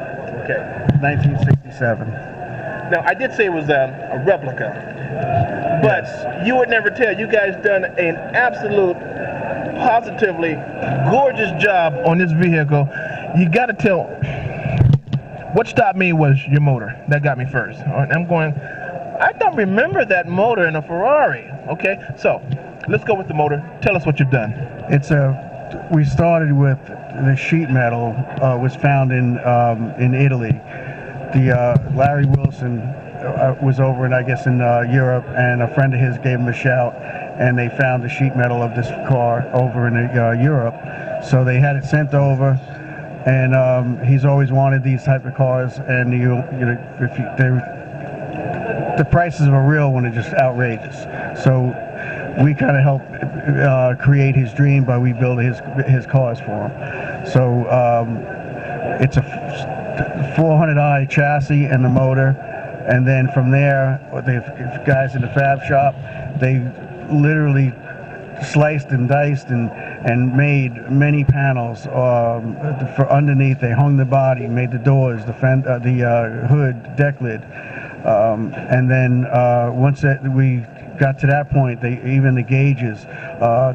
Okay. 1967. Now, I did say it was a replica. But you would never tell. You guys done an absolute, positively gorgeous job on this vehicle. You got to tell. What stopped me was your motor. That got me first. I'm going, I don't remember that motor in a Ferrari. Okay, so let's go with the motor. Tell us what you've done. We started with the sheet metal. Was found in Italy. Larry Wilson was over in, I guess, in Europe, and a friend of his gave him a shout, and they found the sheet metal of this car over in Europe. So they had it sent over, and he's always wanted these type of cars, and the prices of a real one are just outrageous. So we kind of helped create his dream by we build his cars for him. So it's a 400i chassis and the motor. And then from there, the guys in the fab shop, they literally sliced and diced and made many panels for underneath. They hung the body, made the doors, the hood, deck lid. And then once we got to that point, even the gauges,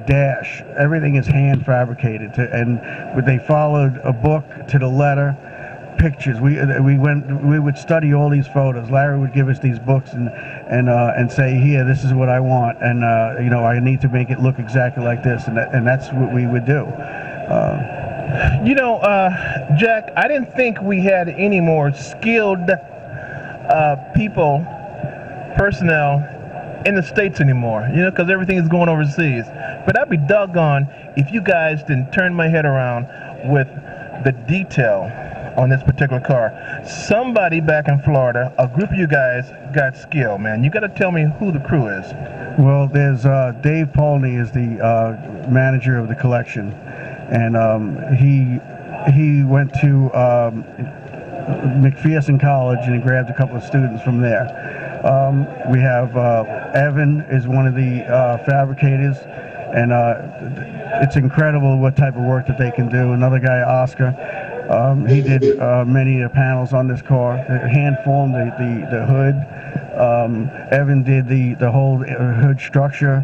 dash, everything is hand fabricated. And they followed a book to the letter. Pictures. We would study all these photos. Larry would give us these books and say, here, this is what I want, and you know, I need to make it look exactly like this, and that's what we would do. You know, Jack, I didn't think we had any more skilled personnel in the States anymore, you know, because everything is going overseas. But I'd be doggone if you guys didn't turn my head around with the detail on this particular car. Somebody back in Florida, a group of you guys got skill, man. You got to tell me who the crew is. Well, there's Dave Polney is the manager of the collection, and he went to McPherson College and he grabbed a couple of students from there. We have Evan is one of the fabricators, and it's incredible what type of work that they can do. Another guy, Oscar. He did many of the panels on this car. Hand formed the hood. Evan did the whole hood structure,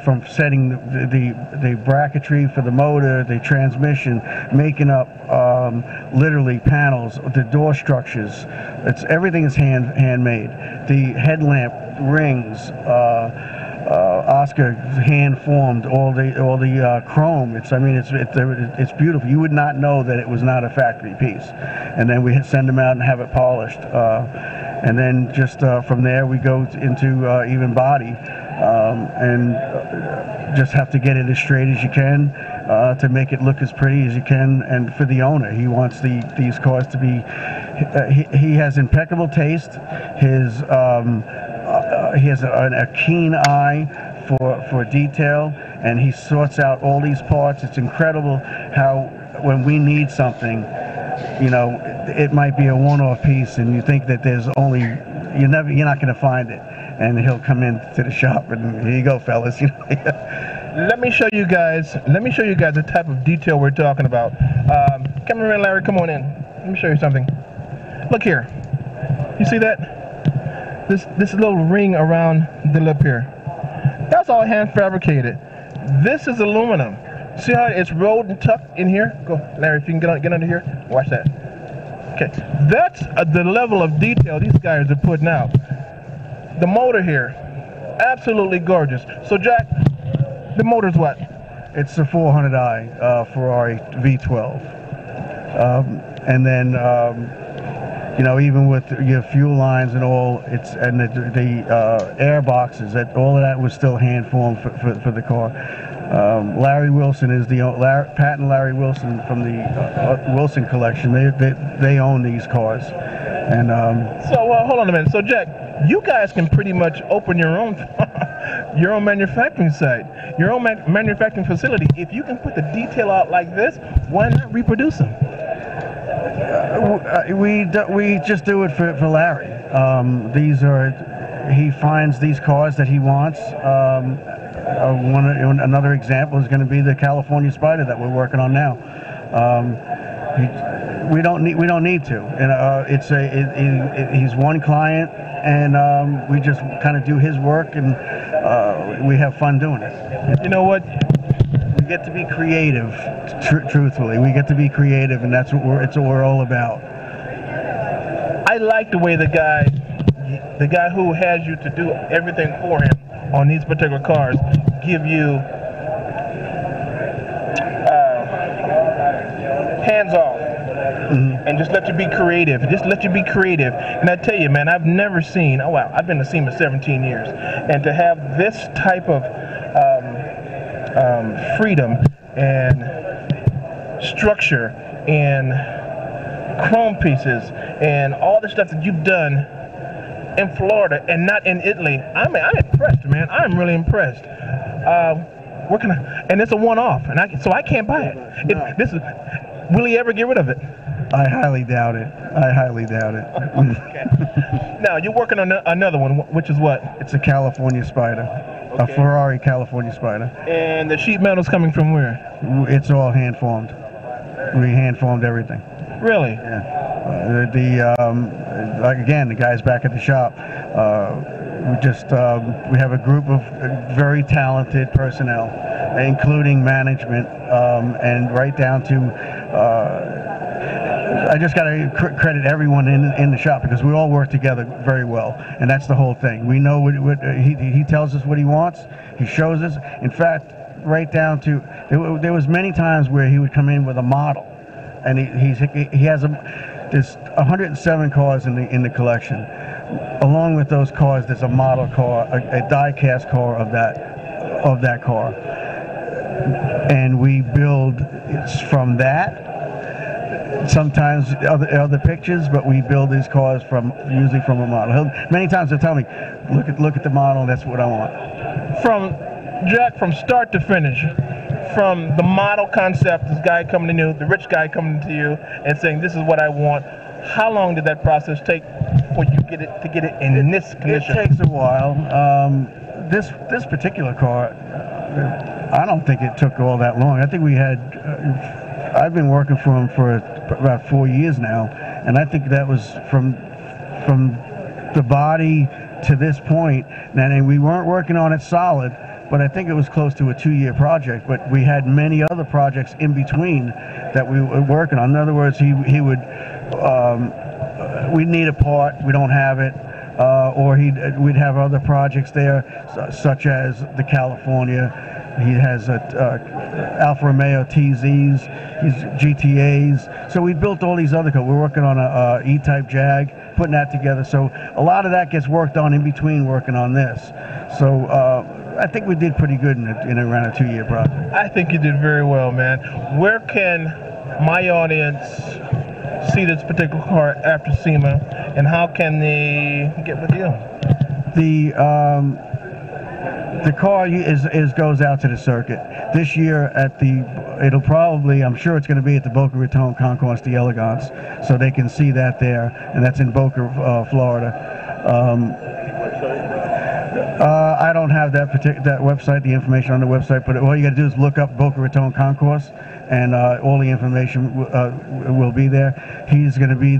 from setting the bracketry for the motor, the transmission, making up literally panels, the door structures. Everything is handmade. The headlamp rings. Oscar hand formed all the chrome. It's beautiful. You would not know that it was not a factory piece. And then we send them out and have it polished. And then just from there we go into even body, and just have to get it as straight as you can to make it look as pretty as you can. And for the owner, he wants these cars to be. He has impeccable taste. He has a keen eye for detail, and he sorts out all these parts. It's incredible how when we need something, you know, it might be a one-off piece, and you think that there's only you're not going to find it, and he'll come into the shop and here you go, fellas. You know? let me show you guys the type of detail we're talking about. Cameraman Larry, come on in. Let me show you something. Look here. You see that? This little ring around the lip here. That's all hand fabricated. This is aluminum. See how it's rolled and tucked in here? Go, Larry, if you can get under here. Watch that. Okay, that's the level of detail these guys are putting out. The motor here, absolutely gorgeous. So Jack, the motor's what? It's the 400i Ferrari V12. And then, you know, even with your fuel lines and all, and the air boxes, all of that was still hand formed for the car. Larry Wilson is Pat and Larry Wilson from the Wilson collection. They own these cars. And so hold on a minute. So Jack, you guys can pretty much open your own manufacturing site, your own manufacturing facility. If you can put the detail out like this, why not reproduce them? We just do it for Larry. He finds these cars that he wants. Another example is going to be the California Spider that we're working on now. We don't need to. And he's one client, and we just kind of do his work, and we have fun doing it. You know what? We get to be creative. Truthfully, we get to be creative, and that's what we're all about. I like the way the guy who has you to do everything for him on these particular cars give you hands off. And just let you be creative. And I tell you, man, I've never seen, I've been to SEMA 17 years, and to have this type of freedom and structure and chrome pieces and all the stuff that you've done in Florida and not in Italy, I'm impressed, man. I'm really impressed. And it's a one-off, and so I can't buy it. Will he ever get rid of it? I highly doubt it. Okay. Now, you're working on another one, which is what? It's a California Spider. Okay. A Ferrari California Spider. And the sheet metal's coming from where? It's all hand-formed. We hand-formed everything. Really? Yeah. Again, the guys back at the shop, we have a group of very talented personnel, including management, and right down to I just got to credit everyone in the shop, because we all work together very well, and that's the whole thing. We know what he tells us what he wants. He shows us. In fact, right down to there was many times where he would come in with a model, and he has there's 107 cars in the collection. Along with those cars, there's a model car, a die-cast car of that car, and we build from that. Sometimes other pictures, but we build these cars usually from a model. Many times he'll tell me, look at the model, that's what I want. From start to finish, from the model concept, this guy coming to you, the rich guy coming to you and saying, this is what I want, how long did that process take for you to get it in this condition? It takes a while. This particular car, I don't think it took all that long. I think we had, I've been working for him for about 4 years now, and I think that was from the body to this point. And we weren't working on it solid, but I think it was close to a 2-year project. But we had many other projects in between that we were working on. In other words, he would, we'd need a part, we don't have it, or we'd have other projects there, such as the California. He has Alfa Romeo TZs, he's GTAs. So we built all these other cars. We're working on a E-Type Jag, putting that together. So a lot of that gets worked on in between working on this. So I think we did pretty good in around a 2-year project. I think you did very well, man. Where can my audience see this particular car after SEMA, and how can they get with you? The car goes out to the circuit this year it'll probably, I'm sure it's going to be at the Boca Raton Concours d'Elegance, so they can see that there, and that's in Boca, Florida. I don't have that website, the information on the website, but all you got to do is look up Boca Raton Concourse, and all the information will be there. He's going to be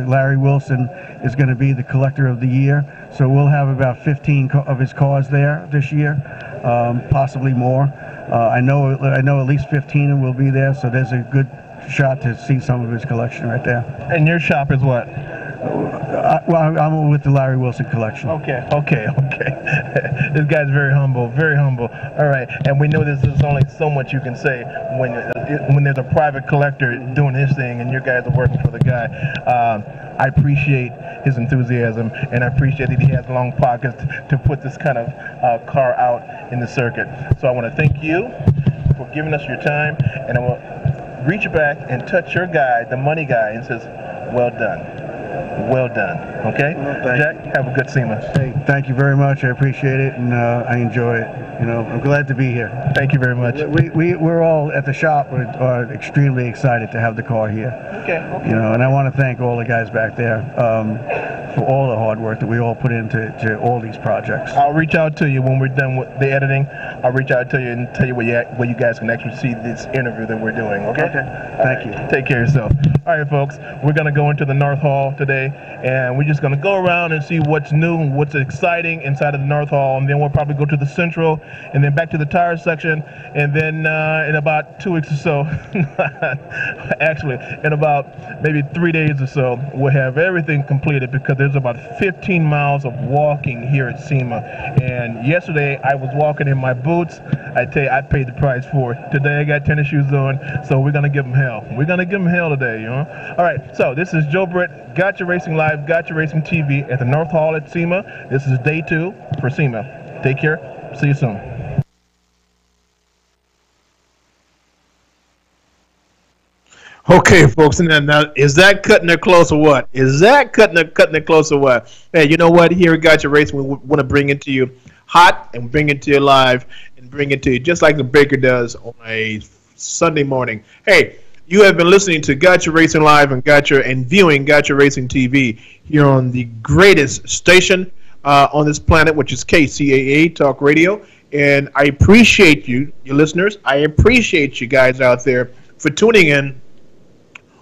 Larry Wilson is going to be the collector of the year, so we'll have about 15 of his cars there this year, possibly more. I know at least 15 will be there, so there's a good shot to see some of his collection right there. And your shop is what? Well, I'm with the Larry Wilson collection. Okay. This guy's very humble, very humble. All right, and we know there's only so much you can say when there's a private collector doing his thing and your guys are working for the guy. I appreciate his enthusiasm, and I appreciate that he has long pockets to put this kind of car out in the circuit. So I want to thank you for giving us your time, and I will reach back and touch your guy, the money guy, and says, well done. Well done. Okay? Well, Jack, have a good SEMA. Hey, thank you very much. I appreciate it, and I enjoy it. You know, I'm glad to be here. Thank you very much. We're all at the shop are extremely excited to have the car here. Okay. You know, and I want to thank all the guys back there for all the hard work that we all put into all these projects. I'll reach out to you when we're done with the editing. I'll reach out to you and tell you where you guys can actually see this interview that we're doing. Okay? Thank you. Take care of yourself. All right, folks. We're going to go into the North Hall today, and we're just going to go around and see what's new and what's exciting inside of the North Hall, and then we'll probably go to the Central, and then back to the tire section, and then in about 2 weeks or so, actually, in about maybe 3 days or so, we'll have everything completed, because there's about 15 miles of walking here at SEMA. And yesterday, I was walking in my boots. I tell you, I paid the price for it. Today, I got tennis shoes on, so we're going to give them hell. We're going to give them hell today, you know? All right, so this is Joe Britt, Kcaa Racing Live, Kcaa Racing TV at the North Hall at SEMA. This is day 2 for SEMA. Take care. See you soon. Okay, folks, and then now, is that cutting it close or what? Is that cutting it close or what? Hey, you know what? Here at Kcaa Racing, we want to bring it to you hot and bring it to you live and bring it to you just like the baker does on a Sunday morning. Hey, you have been listening to Kcaa Racing Live and viewing Kcaa Racing TV here on the greatest station on this planet, which is KCAA Talk Radio. And I appreciate you listeners. I appreciate you guys out there for tuning in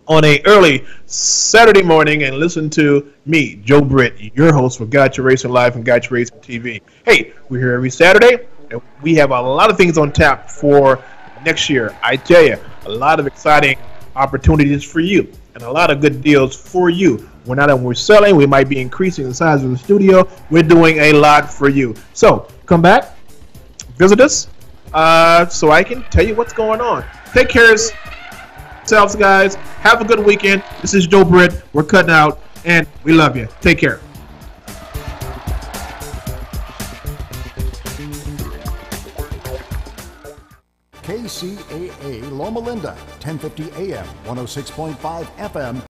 on a early Saturday morning and listen to me, Joe Britt, your host for Kcaa Racing Live and Kcaa Racing TV. Hey, we're here every Saturday, and we have a lot of things on tap for next year. I tell you, a lot of exciting opportunities for you and a lot of good deals for you. We're not only selling, we might be increasing the size of the studio. We're doing a lot for you. So come back, visit us, so I can tell you what's going on. Take care of yourselves, guys. Have a good weekend. This is Joe Britt. We're cutting out, and we love you. Take care. KCAA Loma Linda, 1050 AM, 106.5 FM.